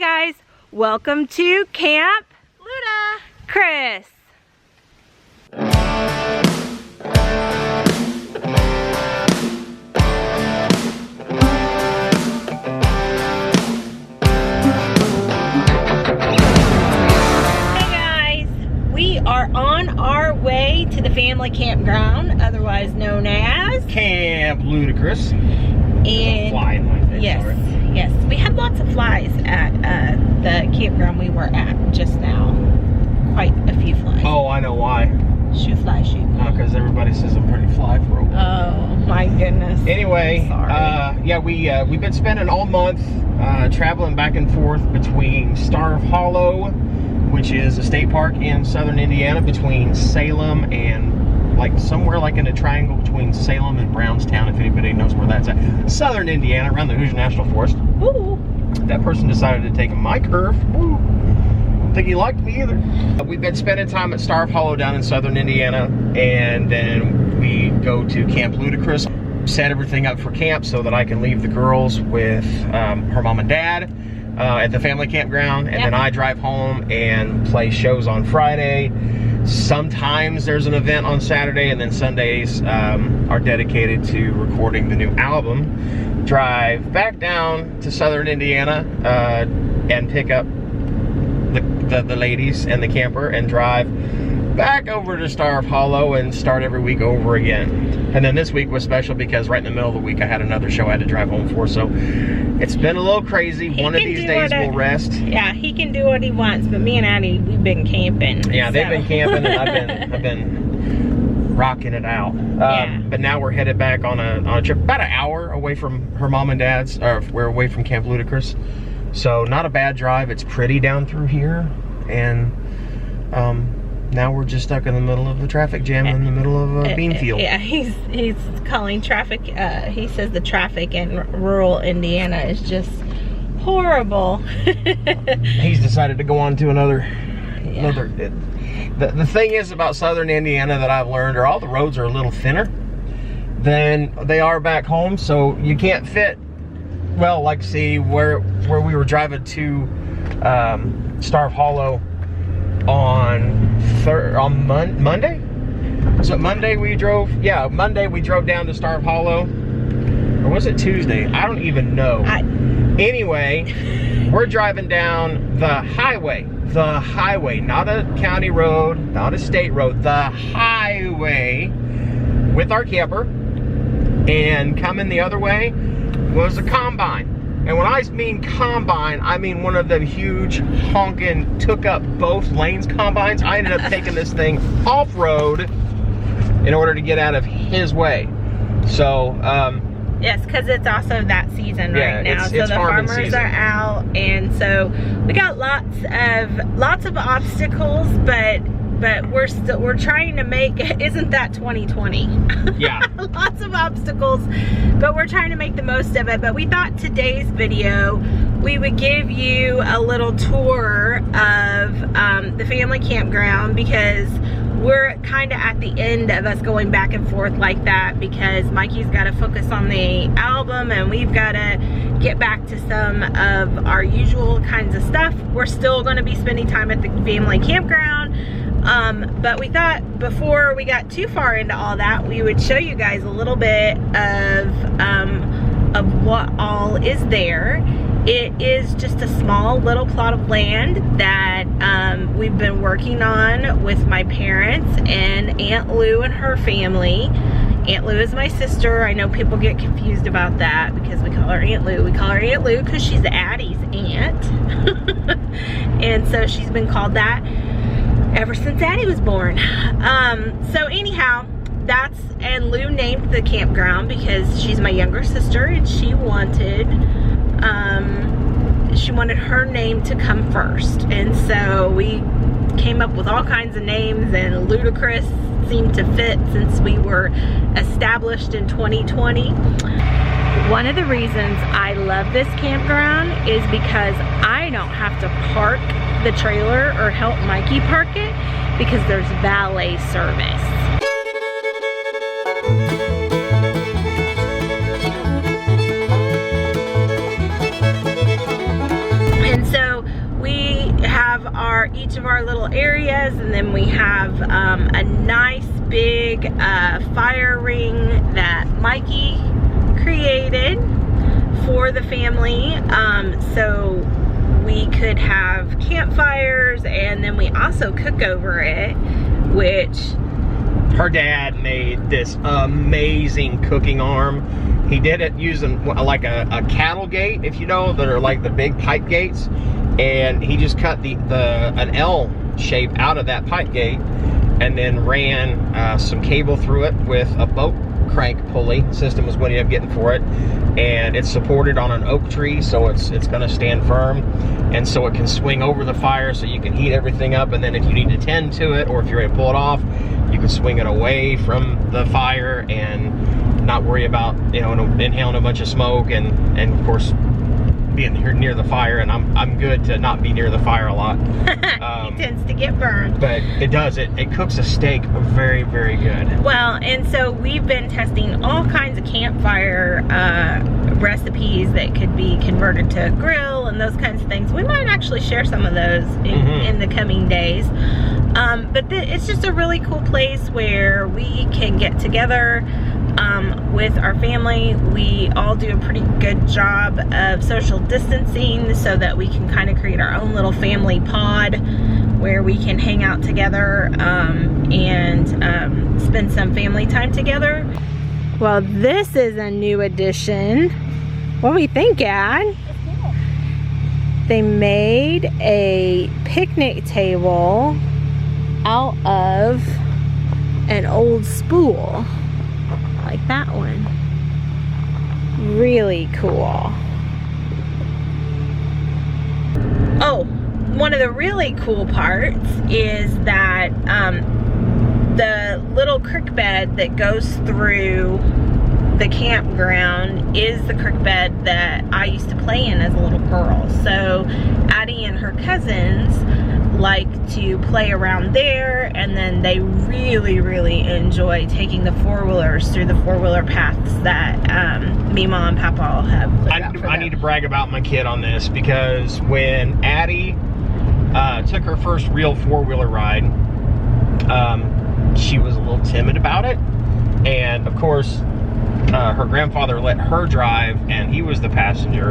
guys, welcome to Camp Lou-Da-Cris. We are on our way to the family campground, otherwise known as Camp Lou-Da-Cris. And fly in my face, yes, sorry. yes, we had lots of flies at the campground we were at just now. Quite a few flies. Oh, I know why. Shoot fly, shoot. Because everybody says I'm pretty fly proof. Oh my goodness. Anyway, sorry. Yeah, we've been spending all month traveling back and forth between Starve Hollow, which is a state park in southern Indiana, between Salem and like somewhere like in a triangle between Salem and Brownstown, if anybody knows where that's at. Southern Indiana, around the Hoosier National Forest. Ooh. That person decided to take my curve. Woo. Don't think he liked me either. We've been spending time at Starve Hollow down in southern Indiana, and then we go to Camp Lou-Da-Cris, set everything up for camp so that I can leave the girls with her mom and dad at the family campground, and then I drive home and play shows on Friday. Sometimes there's an event on Saturday, and then Sundays are dedicated to recording the new album. Drive back down to southern Indiana and pick up the ladies and the camper and drive back over to Starve Hollow and start every week over again. And then this week was special because right in the middle of the week I had another show I had to drive home for, so it's been a little crazy. One of these days we'll rest. Yeah, he can do what he wants, but me and Addie, we've been camping. Yeah, they've been camping, and I've been rocking it out. But now we're headed back on a trip about an hour away from her mom and dad's, or we're away from Camp Lou-Da-Cris. So not a bad drive. It's pretty down through here, and now we're just stuck in the middle of the traffic jam in the middle of a bean field. Yeah, he's calling traffic. He says the traffic in rural Indiana is just horrible. He's decided to go on to another. The thing is about southern Indiana that I've learned are all the roads are a little thinner than they are back home, so you can't fit. Well, like see where we were driving to Starve Hollow on Monday? Was it Monday we drove? Yeah, Monday we drove down to Starve Hollow. Or was it Tuesday? I don't even know. Anyway, we're driving down the highway, not a county road, not a state road, the highway with our camper, and coming the other way was a combine. And when I mean combine, I mean one of the huge honking, took up both lanes combines. I ended up taking this thing off-road in order to get out of his way. So, yes, because it's also that season right now. So the farmers are out, and so we got lots of obstacles, but we're trying to make, isn't that 2020? Yeah. Lots of obstacles, but we're trying to make the most of it. But we thought today's video, we would give you a little tour of the family campground, because we're kind of at the end of us going back and forth like that, because Mikey's got to focus on the album and we've got to get back to some of our usual kinds of stuff. We're still going to be spending time at the family campground. But we thought before we got too far into all that, we would show you guys a little bit of what all is there. It is just a small little plot of land that we've been working on with my parents and Aunt Lou and her family. Aunt Lou is my sister. I know people get confused about that because we call her Aunt Lou. We call her Aunt Lou because she's Addie's aunt. And so she's been called that ever since Addie was born. So anyhow, and Lou named the campground because she's my younger sister, and she wanted her name to come first. And so we came up with all kinds of names, and Lou-Da-Cris seemed to fit since we were established in 2020. One of the reasons I love this campground is because I don't have to park the trailer or help Mikey park it, because there's valet service. And so each of our little areas, and then we have a nice big fire ring that Mikey created for the family, so we could have campfires, and then we also cook over it, which her dad made this amazing cooking arm. He did it using like a cattle gate, if you know, that are like the big pipe gates, and he just cut an L shape out of that pipe gate and then ran some cable through it with a boat crank pulley system was what he ended up getting for it, and it's supported on an oak tree, so it's going to stand firm, and so it can swing over the fire, so you can heat everything up, and then if you need to tend to it, or if you're ready to pull it off, you can swing it away from the fire and not worry about, you know, inhaling a bunch of smoke, and of course being near the fire. And I'm good to not be near the fire a lot. It tends to get burned, but it does, it cooks a steak very, very good. Well, and so we've been testing all kinds of campfire recipes that could be converted to a grill and those kinds of things. We might actually share some of those in the coming days. But it's just a really cool place where we can get together with our family. We all do a pretty good job of social distancing so that we can kind of create our own little family pod where we can hang out together and spend some family time together. Well, this is a new addition. What do we think, Dad? They made a picnic table out of an old spool, like that one. Really cool. Oh, one of the really cool parts is that the little creek bed that goes through the campground is the creek bed that I used to play in as a little girl. So Addie and her cousins like to play around there, and then they really, really enjoy taking the four-wheelers through the four-wheeler paths that me, Mom, and Papa all have. I need to brag about my kid on this, because when Addie took her first real four-wheeler ride, she was a little timid about it, and of course her grandfather let her drive and he was the passenger,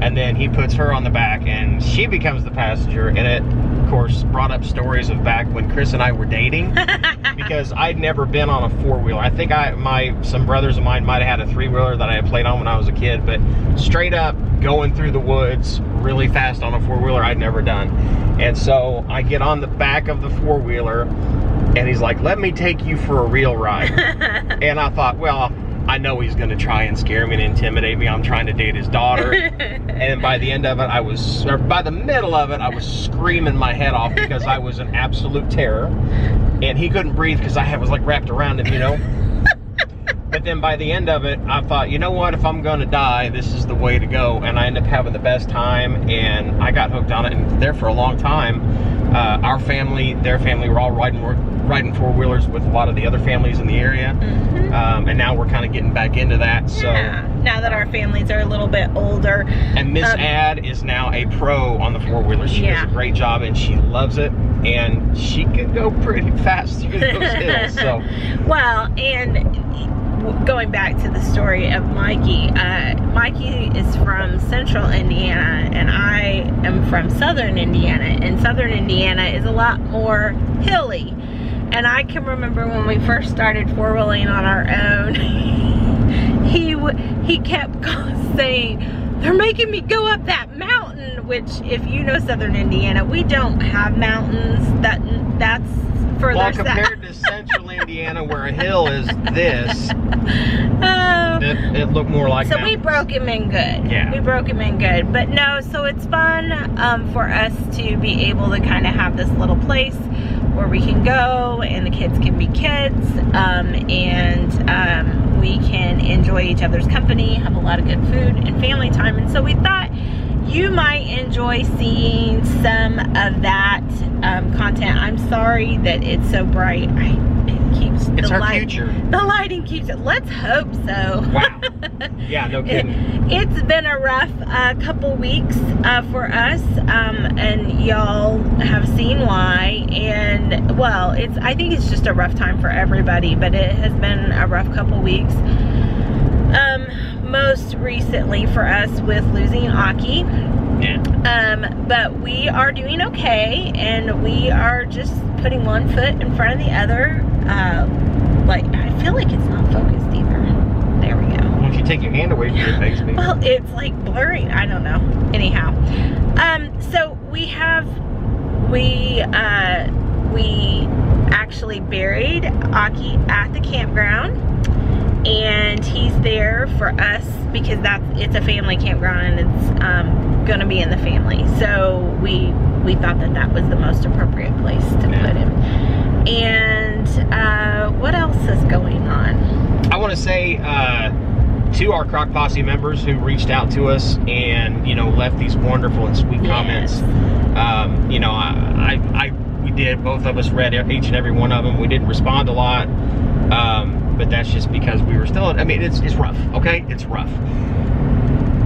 and then he puts her on the back and she becomes the passenger, and it of course brought up stories of back when Chris and I were dating, because I'd never been on a four-wheeler. I think some brothers of mine might have had a three-wheeler that I had played on when I was a kid, but straight up going through the woods really fast on a four-wheeler I'd never done. And so I get on the back of the four-wheeler and he's like, "Let me take you for a real ride." And I thought, well, I know he's going to try and scare me and intimidate me. I'm trying to date his daughter. And by the end of it, by the middle of it, I was screaming my head off because I was an absolute terror. And he couldn't breathe because I was like wrapped around him, you know. But then by the end of it, I thought, you know what, if I'm going to die, this is the way to go. And I ended up having the best time, and I got hooked on it, and there for a long time. Our family, their family, were all riding four-wheelers with a lot of the other families in the area. And now we're kind of getting back into that. So yeah, now that our families are a little bit older. And Miss Ad is now a pro on the four-wheeler. She does a great job, and she loves it, and she can go pretty fast through those hills. So well, and going back to the story of Mikey, Mikey is from central Indiana and I am from southern Indiana, and southern Indiana is a lot more hilly. And I can remember when we first started four-wheeling on our own, he kept saying, "They're making me go up that mountain," which, if you know southern Indiana, we don't have mountains. That's further south. Well, compared to central Indiana, where a hill is this, it looked more like so mountains. We broke him in good. Yeah. We broke him in good. But no, so it's fun for us to be able to kind of have this little place where we can go and the kids can be kids, and we can enjoy each other's company, have a lot of good food and family time. And so we thought you might enjoy seeing some of that content. I'm sorry that it's so bright. It keeps It's our future. The lighting keeps it. Let's hope so. Wow. Yeah, no kidding. It's been a rough couple weeks for us, and y'all have seen why. And well, I think it's just a rough time for everybody, but it has been a rough couple weeks. Most recently for us with losing Aki. Yeah. But we are doing okay, and we are just putting one foot in front of the other. Like, I feel like it's not focused either. There we go. Why don't you take your hand away from your face, maybe? Well, it's like blurring. I don't know. Anyhow, so we actually buried Aki at the campground, and he's there for us because it's a family campground, and it's gonna be in the family. So we thought that was the most appropriate place to put him. And what else is going on? I want to say to our Crock Posse members who reached out to us and, you know, left these wonderful and sweet comments. You know, we did, both of us read each and every one of them. We didn't respond a lot, but that's just because we were still, I mean, it's rough, okay? It's rough.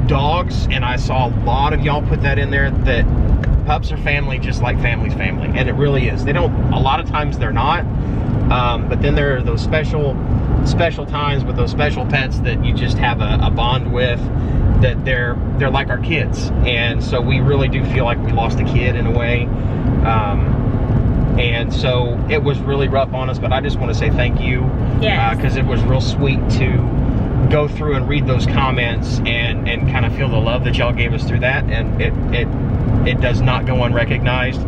Dogs, and I saw a lot of y'all put that in there, that pups are family just like family's family, and it really is. They don't, a lot of times they're not, but then there are those special times with those special pets that you just have a bond with, that they're like our kids. And so we really do feel like we lost a kid in a way, and so it was really rough on us, but I just want to say thank you, because it was real sweet to go through and read those comments and kind of feel the love that y'all gave us through that, and it does not go unrecognized.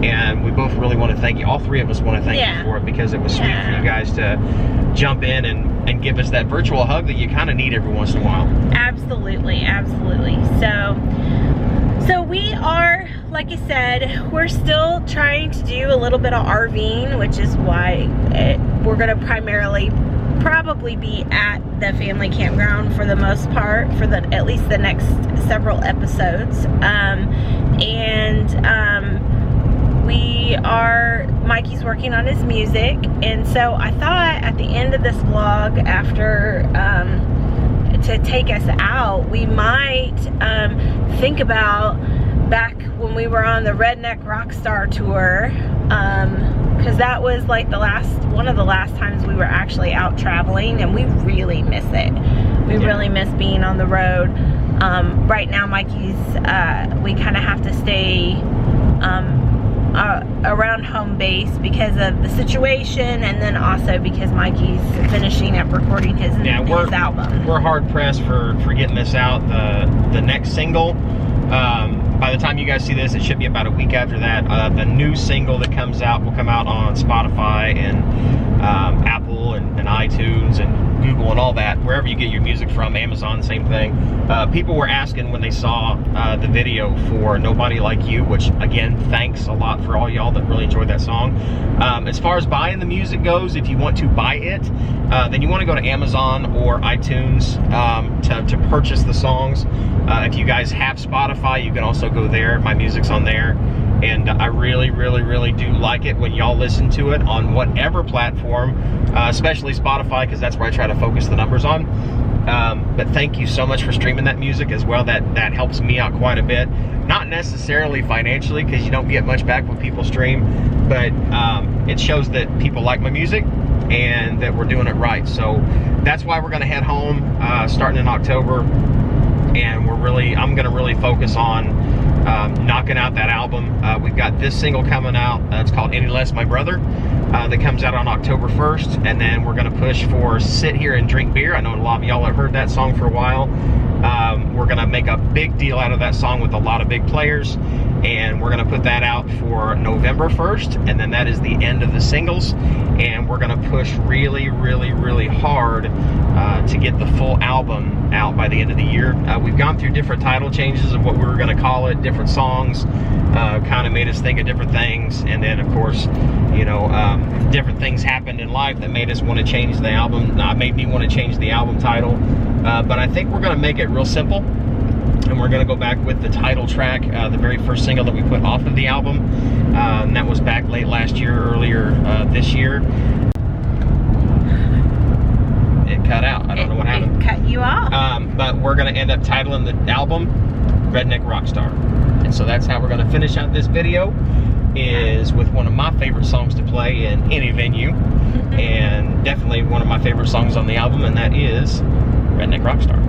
And we both really want to thank you. All three of us want to thank you for it, because it was sweet for you guys to jump in and give us that virtual hug that you kind of need every once in a while. Absolutely, absolutely. So we are, like I said, we're still trying to do a little bit of RVing, which is why we're going to probably be at the family campground for the most part, for at least the next several episodes. Mikey's working on his music, and so I thought at the end of this vlog, after to take us out, we might think about back when we were on the Redneck Rockstar tour, because that was like one of the last times we were actually out traveling, and we really miss it. We really miss being on the road. Right now Mikey's, we kind of have to stay around home base because of the situation, and then also because Mikey's finishing up recording his album. We're hard pressed for getting this out. The next single, by the time you guys see this, it should be about a week after that. The new single that comes out will come out on Spotify and Apple and iTunes and Google and all that, wherever you get your music from. Amazon, same thing. People were asking when they saw the video for Nobody Like You, which again, thanks a lot for all y'all that really enjoyed that song. As far as buying the music goes, if you want to buy it, then you want to go to Amazon or iTunes to purchase the songs. If you guys have Spotify, you can also go there. My music's on there. And I really, really, really do like it when y'all listen to it on whatever platform, especially Spotify, because that's where I try to focus the numbers on. But thank you so much for streaming that music as well. That helps me out quite a bit. Not necessarily financially, because you don't get much back when people stream, but it shows that people like my music and that we're doing it right. So that's why we're going to head home starting in October, and I'm going to really focus on knocking out that album. We've got this single coming out. It's called Any Less My Brother. That comes out on October 1st, and then we're going to push for Sit Here and Drink Beer. I know a lot of y'all have heard that song for a while. We're going to make a big deal out of that song with a lot of big players, and we're going to put that out for November 1st, and then that is the end of the singles, and we're going to push really, really, really hard to get the full album out by the end of the year. We've gone through different title changes of what we were going to call it, different songs, kind of made us think of different things, and then of course, you know, different things happened in life that made us want to change the album, made me want to change the album title, but I think we're going to make it real simple, and we're going to go back with the title track, the very first single that we put off of the album, and that was back late last year, earlier this year. cut out. I don't know what happened. It cut you off. But we're going to end up titling the album Redneck Rockstar. And so that's how we're going to finish out this video, is with one of my favorite songs to play in any venue. And definitely one of my favorite songs on the album, and that is Redneck Rockstar.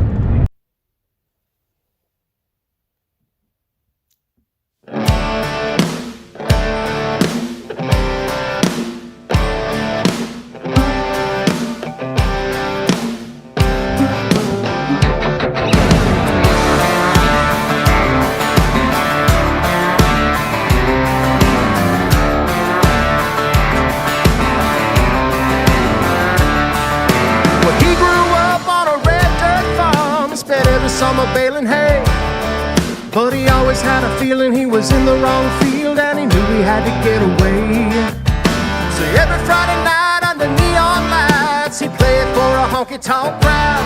Summer baling hay, but he always had a feeling he was in the wrong field, and he knew he had to get away. So every Friday night under neon lights, he'd play it for a honky-tonk crowd.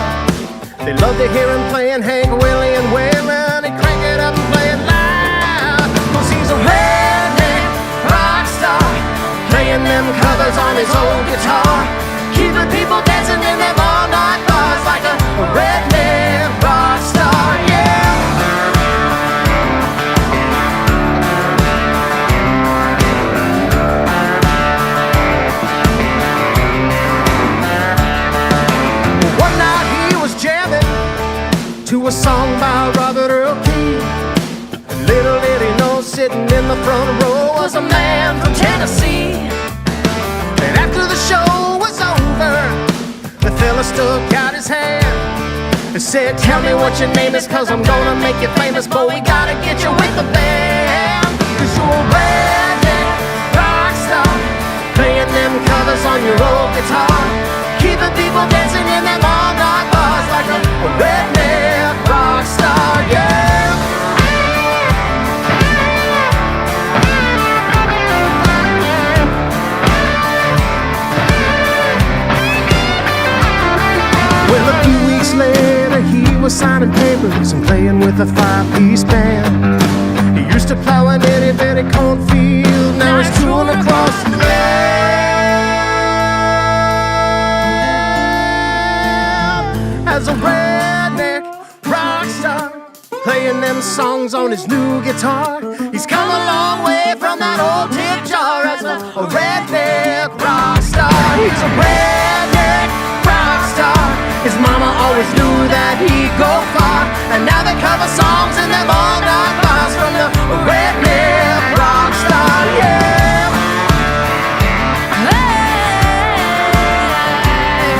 They loved to hear him playing Hank Willie and Waylon. He'd crank it up and play it loud, 'cause he's a redneck rock star, playing them covers on his old guitar, keeping people dancing in them all-night bars like a redneck rock star, yeah. One night he was jamming to a song by Robert Earl Key. Little did he know, sitting in the front row was a man from Tennessee. And after the show was over, the fella stuck out his hand and said, "Tell me what your name is, 'cause I'm gonna make you famous, but we gotta get you with the band. 'Cause you're a redneck rock star, playing them covers on your old guitar, keeping people dancing in them all-night bars like a redneck rock star, yeah." Well, a few weeks later, he was signing papers and playing with a 5-piece band. He used to plow an itty-bitty cornfield, now he's touring across the land as a redneck rock star, playing them songs on his new guitar. He's come a long way from that old tip jar as a redneck rock star. He's a redneck rock star. His mama always knew that he'd go far, and now they cover songs in them all-night bars from the redneck rock star, yeah. Hey,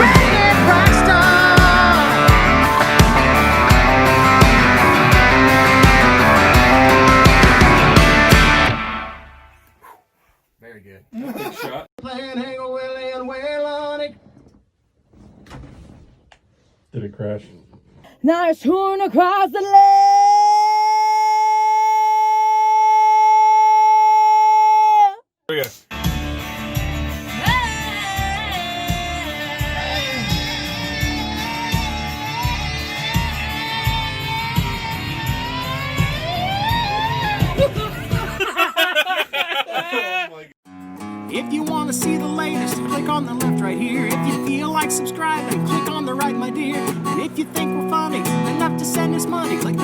redneck rock star. Very good. Good shot. Playing Hank Willie and Waylon. Did it crash? Now it's torn across the land. There we go. If you want to see the latest, click on the left right here. If you feel like subscribing, click on the right, my dear. And if you think we're funny enough to send us money, click